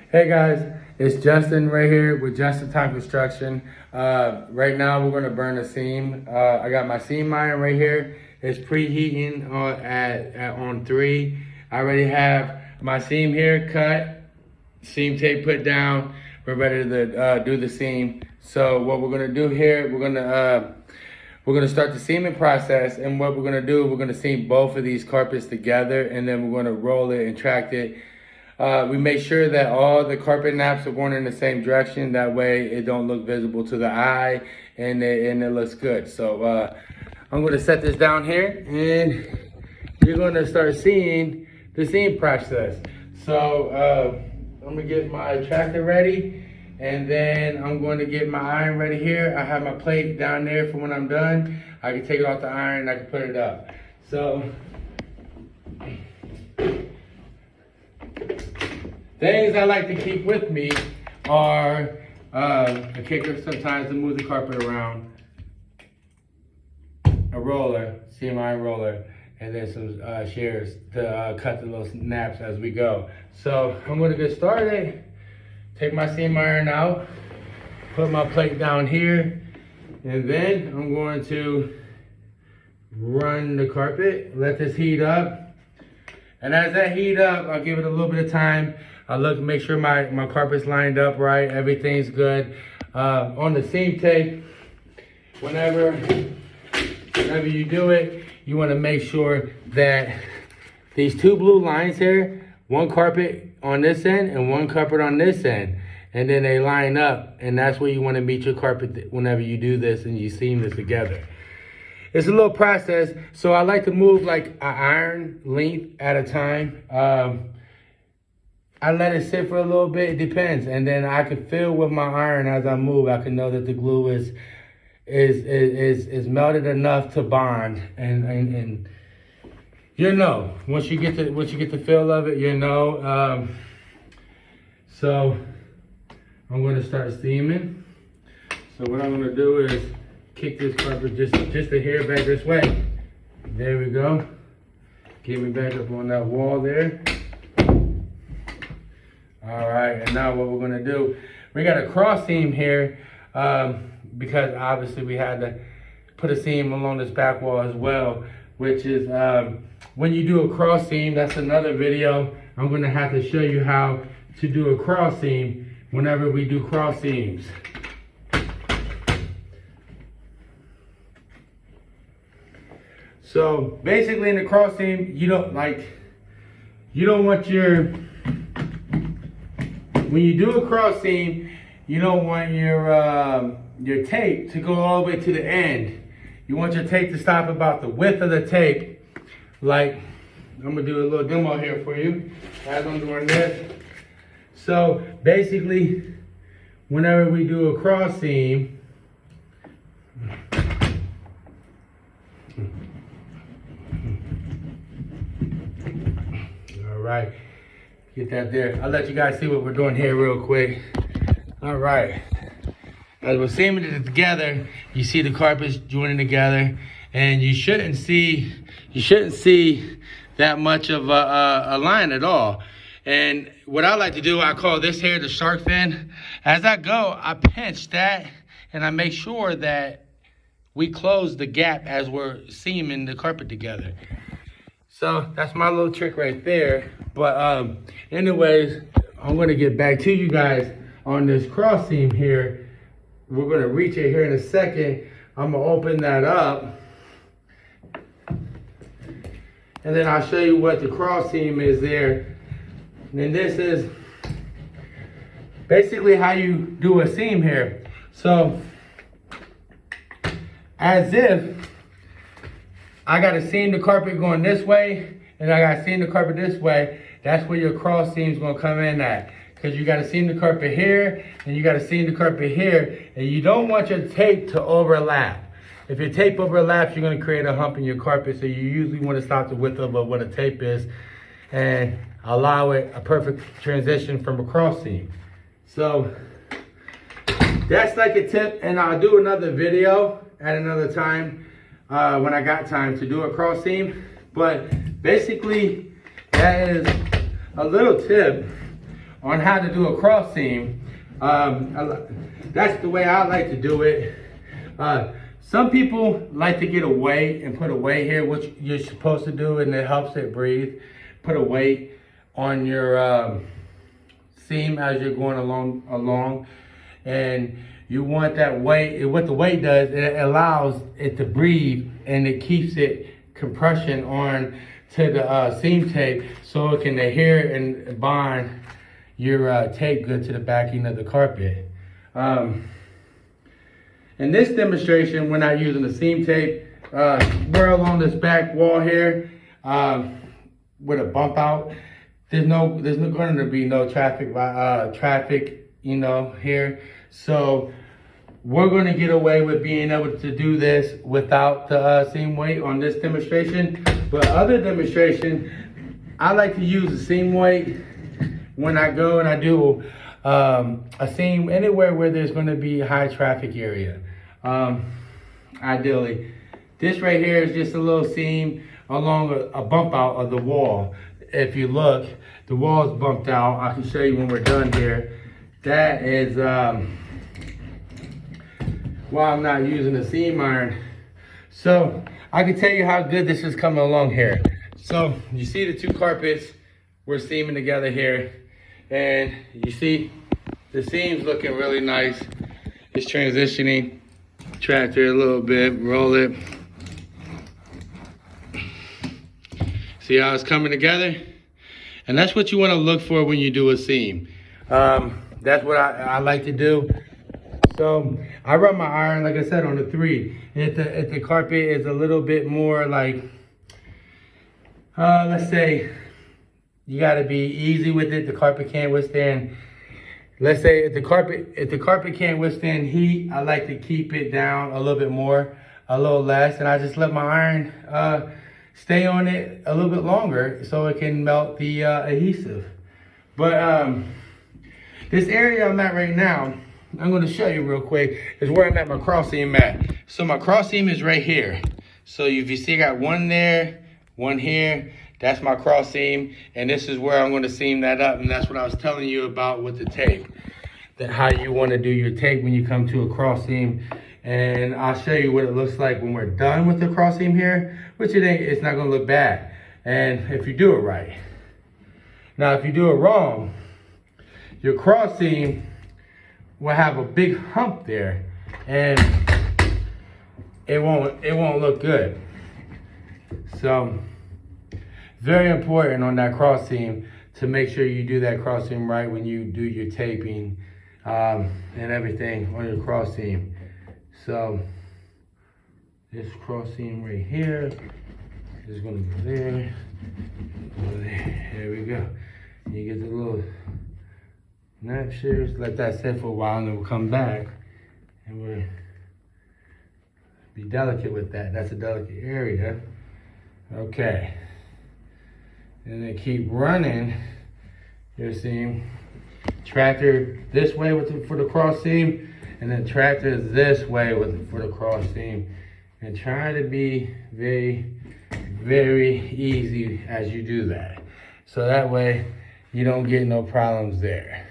Hey guys, it's Justin right here with Justin Time Construction. Right now we're gonna burn a seam. I got my seam iron right here. It's preheating on 3. I already have my seam here cut, seam tape put down. We're ready to do the seam. So what we're gonna do here, we're gonna start the seaming process, and what we're gonna do, we're gonna seam both of these carpets together, and then we're gonna roll it and track it. We make sure that all the carpet naps are going in the same direction. That way it don't look visible to the eye, and it looks good. So I'm gonna set this down here, and you're gonna start seeing the seam process. So I'm gonna get my tractor ready, and then I'm going to get my iron ready here. I have my plate down there for when I'm done. I can take it off the iron and I can put it up. So things I like to keep with me are a kicker sometimes to move the carpet around, a roller, seam iron roller, and then some shears to cut the little naps as we go. So I'm gonna get started. Take my seam iron out, put my plate down here, and then I'm going to run the carpet, let this heat up. And as that heat up, I'll give it a little bit of time. I'll look, make sure my carpet's lined up right, everything's good. On the seam tape, whenever you do it, you wanna make sure that these 2 blue lines here, one carpet on this end and one carpet on this end, and then they line up, and that's where you want to meet your carpet whenever you do this and you seam this together. It's a little process, so I like to move like an iron length at a time. I let it sit for a little bit, it depends, and then I can feel with my iron as I move. I can know that the glue is melted enough to bond, and you know, once you get the feel of it, you know. So I'm gonna start steaming. So what I'm gonna do is kick this carpet just a hair back this way. There we go. Get me back up on that wall there. All right, and now what we're gonna do, we got a cross seam here because obviously we had to put a seam along this back wall as well, which is when you do a cross seam. That's another video. I'm gonna have to show you how to do a cross seam whenever we do cross seams. So basically in the cross seam, you don't want when you do a cross seam, you don't want your tape to go all the way to the end. You want your tape to stop about the width of the tape. Like, I'm gonna do a little demo here for you as I'm doing this. So basically, whenever we do a cross seam, all right, get that there. I'll let you guys see what we're doing here real quick. All right, as we're seaming it together, you see the carpets joining together, and you shouldn't see that much of a line at all. And what I like to do, I call this here the shark fin. As I go, I pinch that, and I make sure that we close the gap as we're seaming the carpet together. So that's my little trick right there. But anyways, I'm gonna get back to you guys on this cross seam here. We're gonna reach it here in a second. I'm gonna open that up, and then I'll show you what the cross seam is there. And this is basically how you do a seam here. So as if I gotta seam the carpet going this way, and I gotta seam the carpet this way, that's where your cross seam's gonna come in at. Because you gotta seam the carpet here, and you gotta seam the carpet here, and you don't want your tape to overlap. If your tape overlaps, you're gonna create a hump in your carpet, so you usually wanna stop the width of what a tape is and allow it a perfect transition from a cross seam. So that's like a tip, and I'll do another video at another time when I got time to do a cross seam. But basically, that is a little tip on how to do a cross seam, that's the way I like to do it. Some people like to get a weight and put a weight here, which you're supposed to do, and it helps it breathe. Put a weight on your seam as you're going along, and you want that weight. What the weight does, it allows it to breathe, and it keeps it compression on to the seam tape, so it can adhere and bond your tape good to the backing of the carpet. In this demonstration, we're not using the seam tape. We're along this back wall here with a bump out. There's going to be no traffic, here. So we're going to get away with being able to do this without the seam weight on this demonstration. But other demonstration, I like to use the seam weight when I go and I do a seam anywhere where there's going to be a high traffic area. Ideally, this right here is just a little seam along a bump out of the wall. If you look, the wall is bumped out. I can show you when we're done here. That is why I'm not using the seam iron. So I can tell you how good this is coming along here. So you see the two carpets, we're seaming together here. And you see the seams looking really nice. It's transitioning. Tractor a little bit, roll it. See how it's coming together? And that's what you want to look for when you do a seam. That's what I like to do. So I run my iron, like I said, on the 3. If the carpet is a little bit more like, let's say, you got to be easy with it. The carpet can't withstand. Let's say if the carpet can't withstand heat, I like to keep it down a little bit more, a little less, and I just let my iron stay on it a little bit longer so it can melt the adhesive. But this area I'm at right now, I'm going to show you real quick, is where I'm at my cross seam at. So my cross seam is right here. So if you see, I got one there, one here. That's my cross seam, and this is where I'm going to seam that up, and that's what I was telling you about with the tape, that how you want to do your tape when you come to a cross seam. And I'll show you what it looks like when we're done with the cross seam here, which it's not going to look bad, and if you do it right. Now, if you do it wrong, your cross seam will have a big hump there, and it won't look good. So very important on that cross seam to make sure you do that cross seam right when you do your taping and everything on your cross seam. So this cross seam right here is going to go there, go there. There we go. You get the little nap shears, let that sit for a while, and then we'll come back and we'll be delicate with that. That's a delicate area. Okay. And then keep running your seam. Tractor this way for the cross seam, and then tractor this way for the cross seam. And try to be very, very easy as you do that. So that way you don't get no problems there.